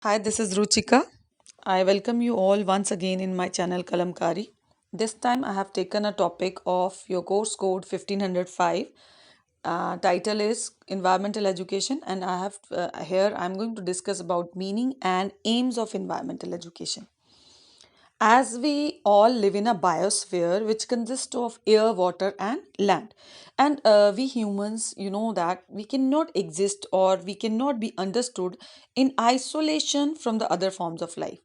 Hi, this is Ruchika. I welcome you all once again in my channel Kalamkari. This time I have taken a topic of your course code 1505. Title is Environmental Education, and I have here I'm going to discuss about meaning and aims of environmental education. As we all live in a biosphere which consists of air, water, and land, and we humans, you know that we cannot exist or we cannot be understood in isolation from the other forms of life,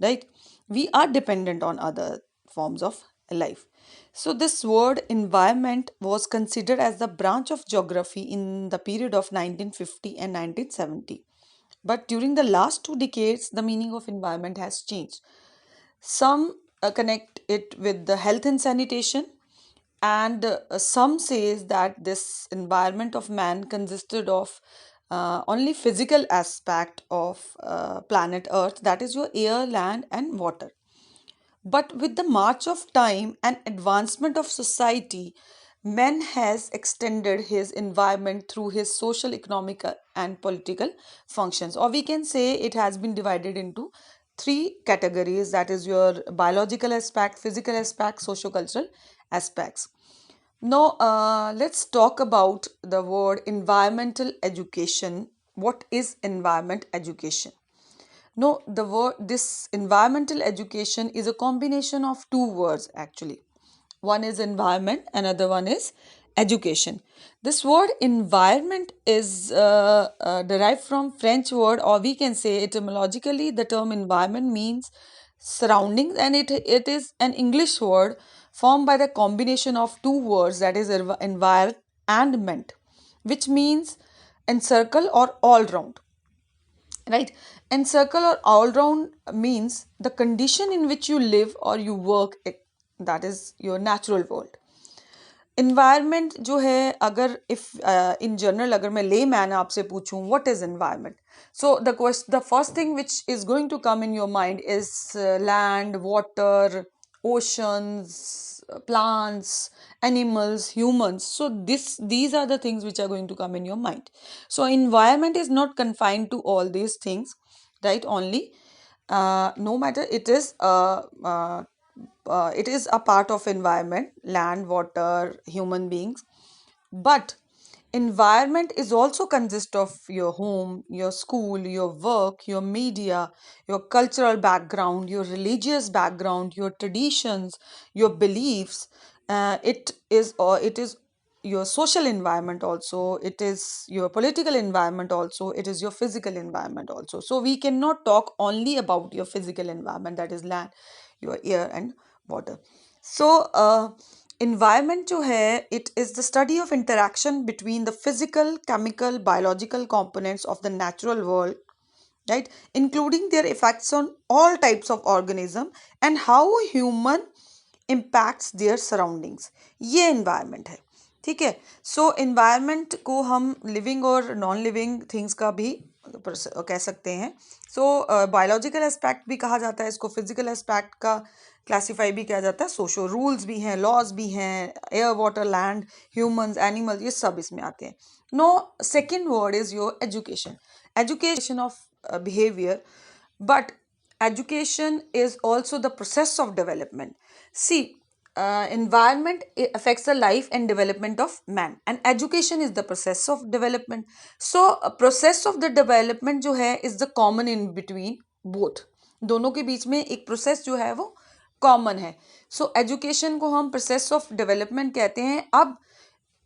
right? We are dependent on other forms of life. So this word environment was considered as the branch of geography in the period of 1950 and 1970. But during the last 2 decades, the meaning of environment has changed. Some connect it with the health and sanitation, and some says that this environment of man consisted of only physical aspect of planet Earth, that is your air, land, and water. But with the march of time and advancement of society, man has extended his environment through his social, economic, and political functions. Or we can say it has been divided into three categories, that is your biological aspect, physical aspect, socio-cultural aspects. Now, let's talk about the word environmental education. What is environment education? No, the word this environmental education is a combination of two words actually. One is environment, another one is education. This word environment is derived from French word, or we can say etymologically the term environment means surroundings, and it is an English word formed by the combination of two words, that is envir and ment, which means encircle or all round, right? Encircle or all round means the condition in which you live or you work, that is your natural world. Environment जो है, अगर if in general अगर मैं layman आपसे पूछूं what is environment, so the first thing which is going to come in your mind is land, water, oceans, plants, animals, humans. So these are the things which are going to come in your mind. So environment is not confined to all these things, right? Only no matter it is a part of environment, land, water, human beings. But environment is also consist of your home, your school, your work, your media, your cultural background, your religious background, your traditions, your beliefs. It is your social environment also, it is your political environment also, it is your physical environment also. So we cannot talk only about your physical environment, that is land, your air, and water. So environment जो है, it is the study of interaction between the physical, chemical, biological components of the natural world, right, including their effects on all types of organism and how human impacts their surroundings. ये environment है, ठीक है? सो environment को हम living और non living things का भी कह सकते हैं. सो बायोलॉजिकल एस्पेक्ट भी कहा जाता है इसको, फिजिकल एस्पेक्ट का क्लासीफाई भी किया जाता है, सोशल रूल्स भी हैं, लॉज भी हैं, air, water, land, humans, animals, ये सब इसमें आते हैं. No, second word is your education. Education of behavior, but education is also the process of development. See, environment affects the life and development of man, and education is the process of development. So a process of the development जो है is the common in between both. दोनों के बीच में एक process जो है वो common है. सो एजुकेशन को हम प्रोसेस ऑफ डेवलपमेंट कहते हैं. अब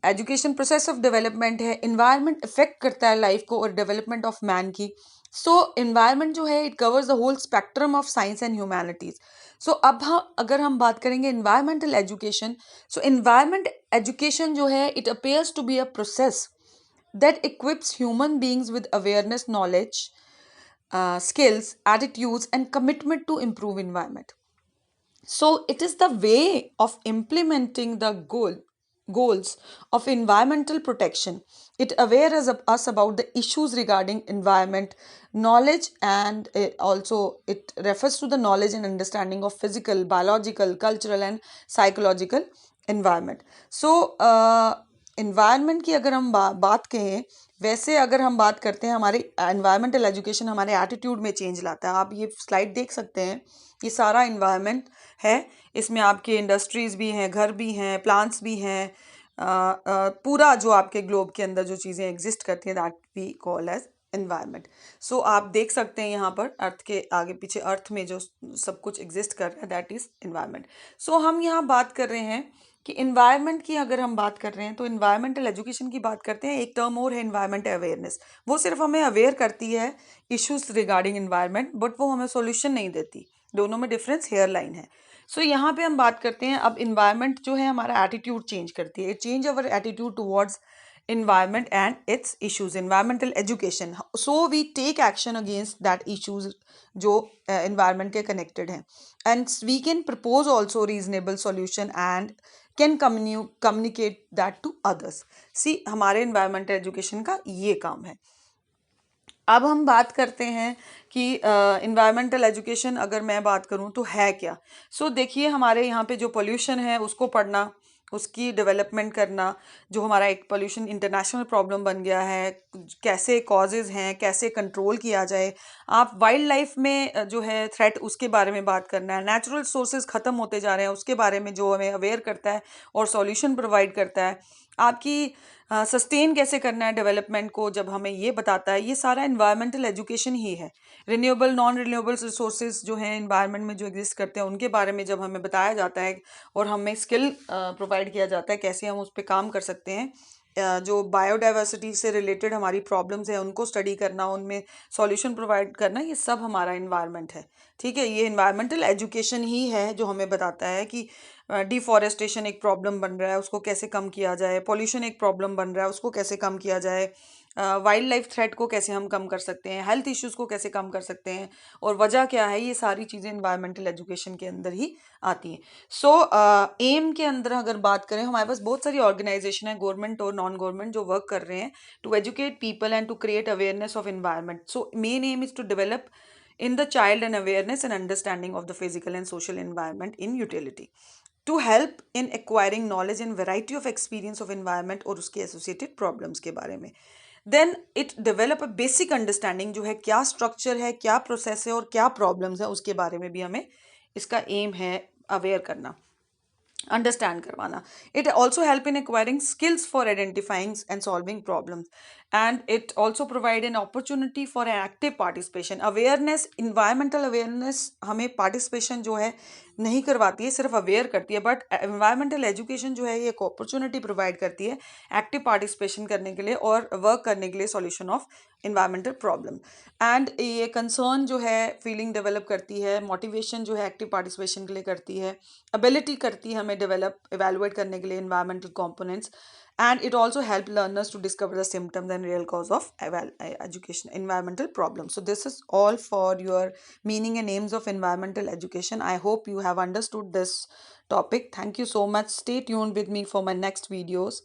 एजुकेशन प्रोसेस ऑफ डेवलपमेंट है, इन्वायरमेंट इफेक्ट करता है लाइफ को और डेवलपमेंट ऑफ मैन की. सो इन्वायरमेंट जो है it covers the whole spectrum of science and humanities. So अब हम अगर हम बात करेंगे environmental education, so environment education जो है it appears to be a process that equips human beings with awareness, knowledge, skills, attitudes, and commitment to improve environment. So it is the way of implementing the goals of environmental protection. It awares us about the issues regarding environment knowledge, and also it refers to the knowledge and understanding of physical, biological, cultural, and psychological environment. So environment की अगर हम बात कहें, वैसे अगर हम बात करते हैं, हमारे एनवायरमेंटल एजुकेशन हमारे एटीट्यूड में चेंज लाता है। आप ये स्लाइड देख सकते हैं, ये सारा इन्वायरमेंट है, इसमें आपके इंडस्ट्रीज भी हैं, घर भी हैं, प्लांट्स भी हैं, पूरा जो आपके ग्लोब के अंदर जो चीज़ें एग्जिस्ट करती हैं that we call as environment. So आप देख सकते हैं यहाँ पर अर्थ के आगे पीछे, अर्थ में जो सब कुछ एग्जिस्ट कर रहा है दैट इज इन्वायरमेंट। सो हम यहाँ बात कर रहे हैं कि इन्वायरमेंट की अगर हम बात कर रहे हैं तो इन्वायरमेंटल एजुकेशन की बात करते हैं। एक टर्म और है इन्वायरमेंट अवेयरनेस। वो सिर्फ हमें अवेयर करती है इश्यूज रिगार्डिंग इन्वायरमेंट, बट वो हमें सॉल्यूशन नहीं देती। दोनों में डिफरेंस हेयर लाइन है। सो यहाँ पे हम बात करते हैं, अब इन्वायरमेंट जो है हमारा एटीट्यूड चेंज करती है। It change our attitude towards environment and its issues, environmental education, so we take action against that issues जो environment के connected हैं, and we can propose also reasonable solution and can communicate that to others। see हमारे environmental education का ये काम है। अब हम बात करते हैं कि इन्वायरमेंटल एजुकेशन अगर मैं बात करूं तो है क्या। सो देखिए, हमारे यहाँ पे जो पोल्यूशन है उसको पढ़ना, उसकी डेवलपमेंट करना, जो हमारा एक पोल्यूशन इंटरनेशनल प्रॉब्लम बन गया है, कैसे कॉजेज़ हैं, कैसे कंट्रोल किया जाए। आप वाइल्ड लाइफ में जो है थ्रेट उसके बारे में बात करना है। नेचुरल सोर्सेज ख़त्म होते जा रहे हैं उसके बारे में जो हमें अवेयर करता है और सॉल्यूशन प्रोवाइड करता है। आपकी सस्टेन कैसे करना है डेवलपमेंट को जब हमें ये बताता है, ये सारा इन्वायरमेंटल एजुकेशन ही है। रिन्यूएबल नॉन रिन्यूएबल रिसोर्सेज जो हैं इन्वायरमेंट में जो एग्जिस्ट करते हैं उनके बारे में जब हमें बताया जाता है और हमें स्किल प्रोवाइड किया जाता है कैसे हम उस पर काम कर सकते हैं, जो बायोडाइवर्सिटी से रिलेटेड हमारी प्रॉब्लम्स हैं उनको स्टडी करना, उनमें सॉल्यूशन प्रोवाइड करना, ये सब हमारा इन्वायरमेंट है। ठीक है, ये इन्वायरमेंटल एजुकेशन ही है जो हमें बताता है कि डिफॉरेस्टेशन एक प्रॉब्लम बन रहा है उसको कैसे कम किया जाए, पॉल्यूशन एक प्रॉब्लम बन रहा है उसको कैसे कम किया जाए, वाइल्ड लाइफ थ्रेट को कैसे हम कम कर सकते हैं, हेल्थ इश्यूज़ को कैसे कम कर सकते हैं और वजह क्या है। ये सारी चीज़ें इन्वायरमेंटल एजुकेशन के अंदर ही आती हैं। सो एम के अंदर अगर बात करें, हमारे पास बहुत सारी ऑर्गेनाइजेशन है, गवर्नमेंट और नॉन गवर्नमेंट, जो वर्क कर रहे हैं to educate people and to create awareness of environment. So main aim is to develop in the child an awareness and understanding of the physical and social environment in utility to help in acquiring knowledge and variety of experience of environment और उसके associated problems के बारे में। then it develop a basic understanding, जो है क्या structure है, क्या process है और क्या problems है, उसके बारे में भी हमें इसका aim है aware करना, अंडरस्टैंड करवाना। It also help in acquiring skills for identifying and solving problems and it also provide an opportunity for an active participation. Awareness, environmental awareness हमें पार्टिसिपेशन जो है नहीं करवाती है, सिर्फ अवेयर करती है, बट इन्वायरमेंटल एजुकेशन जो है ये एक अपॉर्चुनिटी प्रोवाइड करती है एक्टिव पार्टिसिपेशन करने के लिए और वर्क करने के लिए solution of environmental problem. And ये कंसर्न जो है फीलिंग डेवलप करती है, मोटिवेशन जो है एक्टिव पार्टिसिपेशन के लिए करती है, एबिलिटी करती है हमें डेवलप इवेलुएट करने के लिए environmental components, and it also help learners to discover the symptoms and real cause of education environmental problems. So this is all for your meaning and aims of environmental education. I hope you have understood this topic. Thank you so much. Stay tuned with me for my next videos.